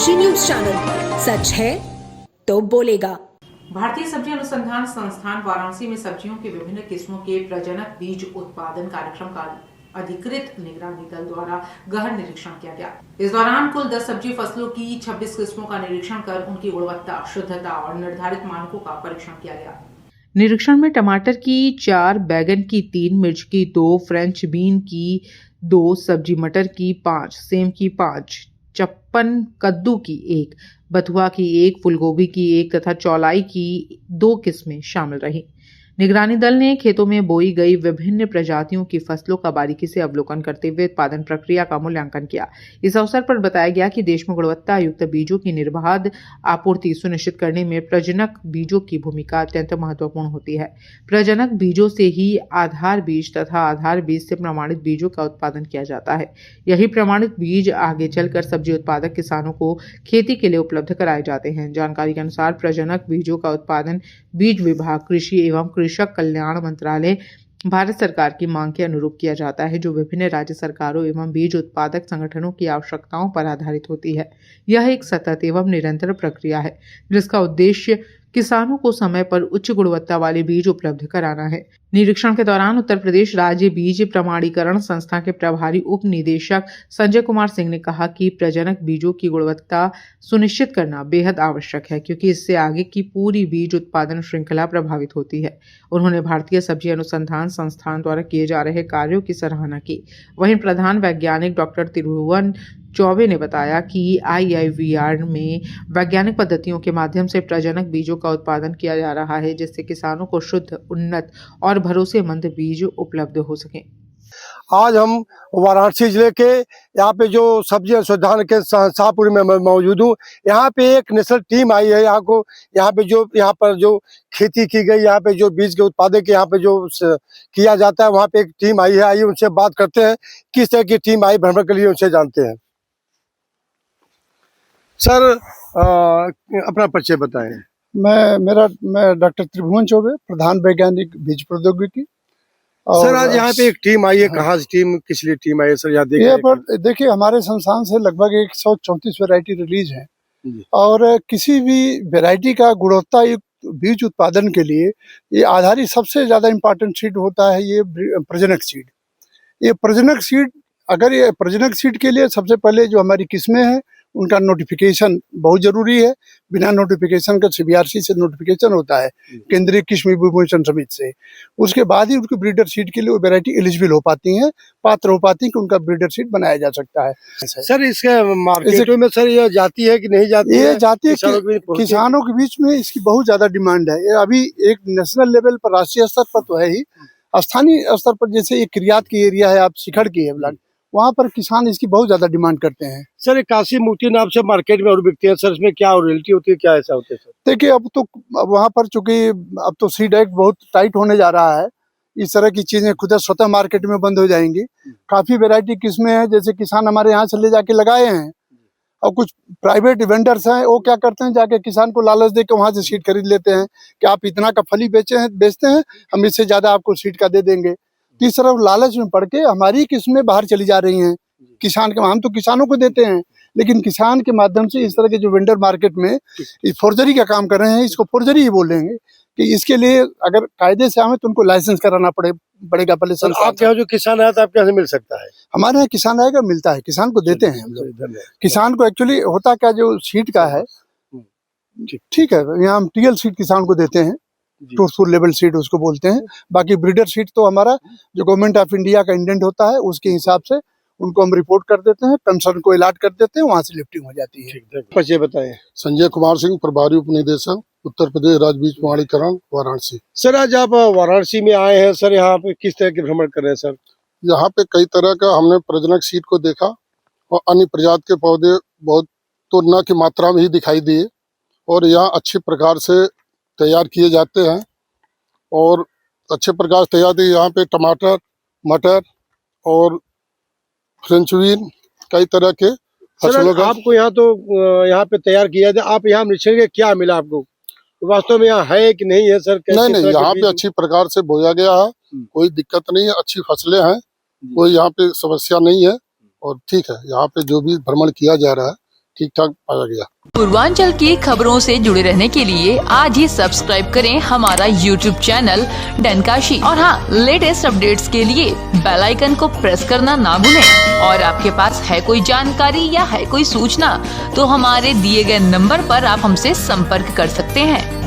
Kashi news channel, सच है तो बोलेगा। भारतीय सब्जी अनुसंधान संस्थान वाराणसी में सब्जियों की विभिन्न किस्मों के प्रजनक बीज उत्पादन कार्यक्रम का अधिकृत निगरानी दल द्वारा गहन निरीक्षण किया गया। इस दौरान कुल 10 सब्जी फसलों की 26 किस्मों का निरीक्षण कर उनकी गुणवत्ता, शुद्धता और निर्धारित मानकों का परीक्षण किया गया। निरीक्षण में टमाटर की 4, बैगन की 3, मिर्च की 2, फ्रेंच बीन की 2, सब्जी मटर की 5, सेम की 5, चप्पन कद्दू की 1, बथुआ की 1, फूलगोभी की 1 तथा चौलाई की 2 किस्में शामिल रहीं। निगरानी दल ने खेतों में बोई गई विभिन्न प्रजातियों की फसलों का बारीकी से अवलोकन करते हुए उत्पादन प्रक्रिया का मूल्यांकन किया। इस अवसर पर बताया गया कि देश में गुणवत्ता युक्त बीजों की निर्बाध आपूर्ति सुनिश्चित करने में प्रजनक बीजों की भूमिका अत्यंत महत्वपूर्ण होती है। प्रजनक बीजों से ही आधार बीज तथा आधार बीज से प्रमाणित बीजों का उत्पादन किया जाता है। यही प्रमाणित बीज आगे चलकर सब्जी उत्पादक किसानों को खेती के लिए उपलब्ध कराए जाते हैं। जानकारी के अनुसार प्रजनक बीजों का उत्पादन बीज विभाग, कृषि एवं कृषक कल्याण मंत्रालय, भारत सरकार की मांग के अनुरूप किया जाता है, जो विभिन्न राज्य सरकारों एवं बीज उत्पादक संगठनों की आवश्यकताओं पर आधारित होती है। यह एक सतत एवं निरंतर प्रक्रिया है, जिसका उद्देश्य किसानों को समय पर उच्च गुणवत्ता वाले बीज उपलब्ध कराना है। निरीक्षण के दौरान उत्तर प्रदेश राज्य बीज प्रमाणीकरण संस्था के प्रभारी उप निदेशक संजय कुमार सिंह ने कहा कि प्रजनक बीजों की गुणवत्ता सुनिश्चित करना बेहद आवश्यक है, क्योंकि इससे आगे की पूरी बीज उत्पादन श्रृंखला प्रभावित होती है। उन्होंने भारतीय सब्जी अनुसंधान संस्थान द्वारा किए जा रहे कार्यों की सराहना की। वहीं प्रधान वैज्ञानिक डॉक्टर त्रिभुवन चौबे ने बताया कि IIVR में वैज्ञानिक पद्धतियों के माध्यम से प्रजनक बीजों का उत्पादन किया जा रहा है, जिससे किसानों को शुद्ध, उन्नत और भरोसेमंद बीज उपलब्ध हो सके। आज हम वाराणसी जिले के यहाँ पे जो सब्जी अनुसंधान के शाहपुर में मौजूद हूँ। यहाँ पे एक नेशनल टीम आई है। यहाँ पर जो खेती की गई, यहाँ पे जो बीज के उत्पादक यहाँ पे जो किया जाता है, वहाँ पे एक टीम आई है। आइए उनसे बात करते हैं, किस तरह की टीम आई भ्रमण के लिए, उनसे जानते हैं। सर, अपना परिचय बताएं। मैं डॉक्टर त्रिभुवन चौबे, प्रधान वैज्ञानिक बीज प्रौद्योगिकी। सर, आज यहाँ पे एक टीम आई है। कहाँ से टीम, किस लिए टीम आई है सर? यहाँ देखिए हमारे संस्थान से लगभग 134 वैरायटी रिलीज है, और किसी भी वैरायटी का गुणवत्ता युक्त बीज उत्पादन के लिए ये आधारित सबसे ज्यादा इम्पोर्टेंट सीड होता है, ये प्रजनक सीड। ये प्रजनक सीड के लिए सबसे पहले जो हमारी किस्में हैं उनका नोटिफिकेशन बहुत जरूरी है। बिना नोटिफिकेशन का CBRC से नोटिफिकेशन होता है, केंद्रीय कृषि विपणन समिति से। उसके बाद ही उनकी ब्रीडर सीड के लिए वो वैरायटी एलिजिबल हो पाती हैं, पात्र हो पाती है कि उनका ब्रीडर सीड बनाया जा सकता है। सर, इसके मार्केटों में सर ये जाती है कि नहीं जाती है? ये जाती है, किसानों के बीच में इसकी बहुत ज्यादा डिमांड है। ये अभी एक नेशनल लेवल पर, राष्ट्रीय स्तर पर तो है ही, स्थानीय स्तर पर जैसे एक किरियात की एरिया है, आप शिखर की है ब्लॉक, वहाँ पर किसान इसकी बहुत ज्यादा डिमांड करते हैं। सर, काशी मोती नाम से मार्केट में और बिकते हैं सर, इसमें क्या रियलिटी होती है, क्या ऐसा होता है सर? देखिए अब वहाँ पर चूंकि अब तो सीड एक्ट बहुत टाइट होने जा रहा है, इस तरह की चीजें खुद स्वतः मार्केट में बंद हो जाएंगी। काफी वैरायटी किस्में हैं, जैसे किसान हमारे यहाँ से ले जाके लगाए हैं, और कुछ प्राइवेट वेंडर्स हैं, वो क्या करते हैं, जाके किसान को लालच देकर वहां से सीड खरीद लेते हैं कि आप इतना का फली बेचते हैं, हम इससे ज्यादा आपको सीड का दे देंगे। इस तरह लालच में पड़ के हमारी किस्में बाहर चली जा रही हैं किसान के। हम तो किसानों को देते हैं, लेकिन किसान के माध्यम से इस तरह के जो वेंडर मार्केट में फोर्जरी का काम कर रहे हैं, इसको फोर्जरी ही बोलेंगे। कि इसके लिए अगर कायदे से आवे तो उनको लाइसेंस कराना पड़ेगा पहले। सर, आपके यहाँ जो किसान है तो आपके यहाँ से मिल सकता है? हमारे यहाँ किसान आएगा, मिलता है, किसान को देते हैं हम लोग। किसान को एक्चुअली होता क्या, जो सीड का है, ठीक है, यहाँ हम TL सीड किसान को देते हैं, ट्रूथफुल लेवल सीड उसको बोलते हैं। बाकी ब्रीडर सीड तो हमारा जो गवर्नमेंट ऑफ इंडिया का इंडेंट होता है, उसके हिसाब से उनको हम रिपोर्ट कर देते हैं, कंसर्न को अलॉट कर देते हैं, वहां से लिफ्टिंग हो जाती है। परिचय बताएं। संजय कुमार सिंह, प्रभारी उप निदेशक, उत्तर प्रदेश राज्य बीज प्रमाणीकरण, वाराणसी। सर, आज आप वाराणसी में आए हैं सर, यहाँ पे किस तरह के भ्रमण कर रहे हैं सर? यहाँ पे कई तरह का हमने प्रजनक सीड को देखा, और अन्य प्रजाति के पौधे बहुत तुलना की मात्रा में ही दिखाई दिए, और यहाँ अच्छे प्रकार से तैयार किए जाते हैं, और अच्छे प्रकार से तैयार किए। यहाँ पे टमाटर, मटर और फ्रेंच बीन, कई तरह के फसलों का आपको यहाँ पे तैयार किया था। आप यहाँ निरीक्षण के क्या मिला आपको, वास्तव में यहाँ है कि नहीं है सर? नहीं, यहाँ पे अच्छी प्रकार से बोया गया है, कोई दिक्कत नहीं है, अच्छी फसलें हैं, कोई यहाँ पे समस्या नहीं है, और ठीक है। यहाँ पे जो भी भ्रमण किया जा रहा है ठीक ठाक पाया गया। पूर्वांचल की खबरों से जुड़े रहने के लिए आज ही सब्सक्राइब करें हमारा YouTube चैनल डनकाशी और हाँ, लेटेस्ट अपडेट्स के लिए बेल आइकन को प्रेस करना ना भूलें। और आपके पास है कोई जानकारी या है कोई सूचना तो हमारे दिए गए नंबर पर आप हमसे संपर्क कर सकते हैं।